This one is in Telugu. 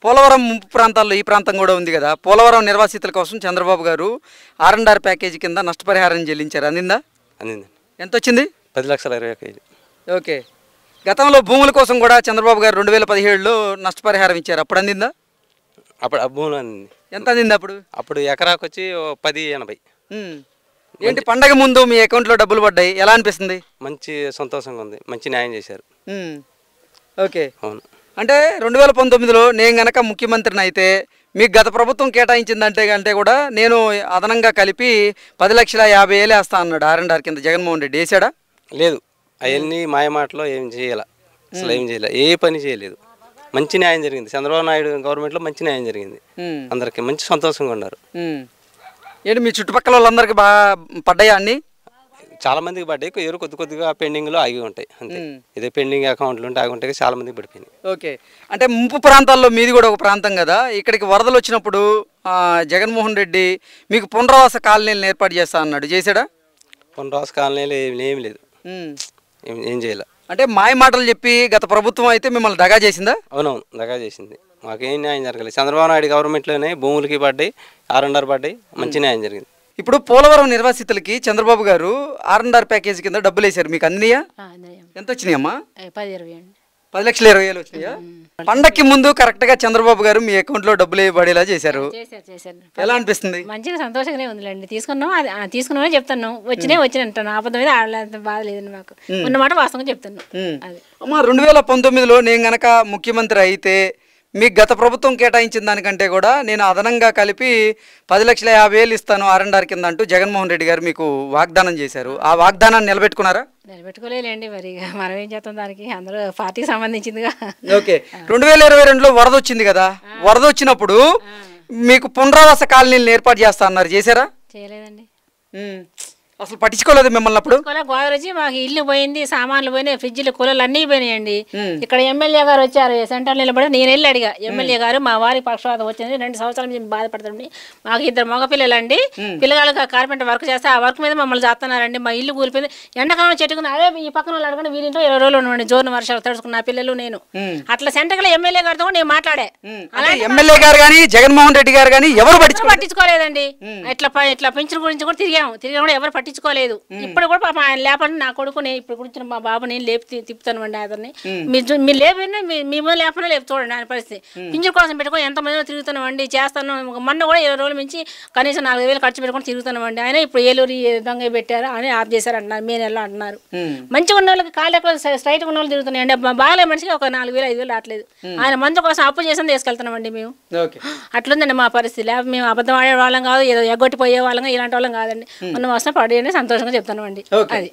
పోలవరం ముంపు ప్రాంతాల్లో ఈ ప్రాంతం కూడా ఉంది కదా, పోలవరం నిర్వాసితుల కోసం చంద్రబాబు గారు R&R ప్యాకేజీ కింద నష్టపరిహారం చెల్లించారు. అందిందా? అందింది. ఎంత వచ్చింది? 10,20,000. ఓకే. గతంలో భూముల కోసం కూడా చంద్రబాబు గారు 2017లో నష్టపరిహారం ఇచ్చారు. అప్పుడు అందిందా? అప్పుడు ఆ భూములు అందింది. ఎంత అందింది అప్పుడు? అప్పుడు ఎకరాకు వచ్చి 10,80. ఏంటి పండగ ముందు మీ అకౌంట్లో డబ్బులు పడ్డాయి, ఎలా అనిపిస్తుంది? మంచి సంతోషంగా ఉంది, మంచి న్యాయం చేశారు. ఓకే. అవును. అంటే 2019లో నేను గనక ముఖ్యమంత్రిని అయితే మీకు గత ప్రభుత్వం కేటాయించిందంటే కూడా నేను అదనంగా కలిపి 10,50,000 వేస్తా అన్నాడు R&R కింద జగన్మోహన్ రెడ్డి. వేసాడా? లేదు, అవన్నీ మాయమాటలో ఏం చేయాల, అసలు ఏం చేయలే, ఏ పని చేయలేదు. మంచి న్యాయం జరిగింది. చంద్రబాబు నాయుడు గవర్నమెంట్లో మంచి న్యాయం జరిగింది. అందరికి మంచి సంతోషంగా ఉన్నారు. ఏంటి మీ చుట్టుపక్కల వాళ్ళందరికీ బాగా పడ్డాయా అన్నీ? చాలా మందికి పడ్డాయి, ఎవరు కొద్దిగా పెండింగ్లో ఆగి ఉంటాయి అంతే. ఇదే పెండింగ్ అకౌంట్లు ఉంటే ఆగి ఉంటాయి, చాలా మందికి పడిపోయినాయి. ఓకే. అంటే ముంపు ప్రాంతాల్లో మీది కూడా ఒక ప్రాంతం కదా, ఇక్కడికి వరదలు వచ్చినప్పుడు జగన్మోహన్ రెడ్డి మీకు పునరావాస కాలనీలను ఏర్పాటు చేస్తా అన్నాడు. చేశాడా? పునరావాస కాలనీలు ఏమి లేదు, ఏం చేయాల. అంటే మాయ మాటలు చెప్పి గత ప్రభుత్వం అయితే మిమ్మల్ని దగా చేసిందా? అవునవును, దగా చేసింది. మాకేం న్యాయం జరగలేదు. చంద్రబాబు నాయుడు గవర్నమెంట్లోనే భూములకి పడ్డాయి, R&R పడ్డాయి, మంచి న్యాయం జరిగింది. ఇప్పుడు పోలవరం నిర్వాసితులకి చంద్రబాబు గారు R&R ప్యాకేజీ కింద డబ్బులు వేశారు. మీకు అందినాయా? ఎంత వచ్చినాయమ్మా? 10,20,000 వచ్చినాయా? పండక్కి ముందు కరెక్ట్ గా చంద్రబాబు గారు మీ అకౌంట్ లో డబ్బులు వేయబడేలా చేశారు. ఎలా అనిపిస్తుంది? మంచిగా సంతోషంగానే ఉందిలేండి. తీసుకున్నాం చెప్తాను, వచ్చినాయి అంటాను. ఆపద మీద ఆడలేంత బాధ లేదండి మాకు, ఉన్నమాట వాస్తవంగా చెప్తాను. అమ్మా 2019లో నేను గనక ముఖ్యమంత్రి అయితే మీకు గత ప్రభుత్వం కేటాయించిన దానికంటే కూడా నేను అదనంగా కలిపి 10,50,000 ఇస్తాను R&R కింద అంటూ జగన్మోహన్ రెడ్డి గారు మీకు వాగ్దానం చేశారు. ఆ వాగ్దానాన్ని నిలబెట్టుకున్నారా? నిలబెట్టుకోలేండి, మరి మనం ఏం చేస్తాం, దానికి అందరూ పార్టీకి సంబంధించిందిగా. ఓకే. 2022లో వరద వచ్చింది కదా, వరద వచ్చినప్పుడు మీకు పునరావాస కాలనీలను ఏర్పాటు చేస్తా అన్నారు. చేశారా? చేయలేదండి, అసలు పట్టించుకోలేదు మిమ్మల్ని. అప్పుడు గోదావరి వచ్చి మాకు ఇల్లు పోయింది, సామాన్లు పోయినాయి, ఫ్రిడ్జ్లు కూలర్లు అన్నీ పోయినాయండి. ఇక్కడ ఎమ్మెల్యే గారు వచ్చారు, సెంటర్ నిలబడి నేను వెళ్ళి అడిగా, ఎమ్మెల్యే గారు మా వారి పక్షవాతం వచ్చింది, 2 సంవత్సరాల నుంచి బాధపడుతుంది, మాకు 2 మగ పిల్లలండి, పిల్లగాళ్ళకి కార్పెంటర్ వర్క్ చేస్తే ఆ వర్క్ మీద మమ్మల్ని చేస్తున్నారండి, మా ఇల్లు కూలిపోయింది, ఎండాకాలం చెట్టుకుని అదే ఈ పక్కన వాళ్ళు అడగండి, వీరింట్లో 20 రోజులు ఉండండి, జోరున వర్షాలు తడుచుకున్న నా పిల్లలు నేను. అట్లా సెంటర్లో ఎమ్మెల్యే గారితో కూడా నేను మాట్లాడే, ఎమ్మెల్యే గారు కానీ జగన్మోహన్ రెడ్డి గారు కానీ ఎవరు పట్టించుకోలేదండి. ఇట్లా పెన్షన్ గురించి కూడా తిరిగాము కూడా ఎవరు పట్టించుకోలేదు. ఇప్పుడు కూడా పాప ఆయన లేపండి, నా కొడుకు నేను ఇప్పుడు కూర్చున్న మా బాబు నేను లేపి తిప్పుతాను అండి అతన్ని, మీరు లేపినా మీ మీద లేపనా లేపు చూడండి ఆయన పరిస్థితి. పింఛన్ కోసం పెట్టుకొని ఎంతమంది తిరుగుతున్నాం అండి, చేస్తాను. మొన్న కూడా 20 రోజుల నుంచి కనీసం 4,000 ఖర్చు పెట్టుకొని తిరుగుతున్నాం అండి. ఆయన ఇప్పుడు ఏలూరు దొంగ పెట్టారు అని ఆఫ్ చేశారు అంటున్నారు, మే నెలలో అంటున్నారు. మంచిగా ఉన్న వాళ్ళకి కాళ్ళ స్ట్రైట్గా ఉన్న వాళ్ళు తిరుగుతున్నాయి అండి, బాగాలే మనిషికి ఒక 4,000 5,000 రావట్లేదు. ఆయన మందు కోసం అప్పు చేసి తీసుకెళ్తున్నాం అండి మేము. అట్లుందండి మా పరిస్థితి. లేకపోతే మేము అబద్ధం ఆడే వాళ్ళం కాదు, ఏదో ఎగ్గొట్టిపోయే వాళ్ళం, ఇలాంటి వాళ్ళం కాదండి. ఉన్న వస్తున్న పడి సంతోషంగా చెప్తాను అండి. అది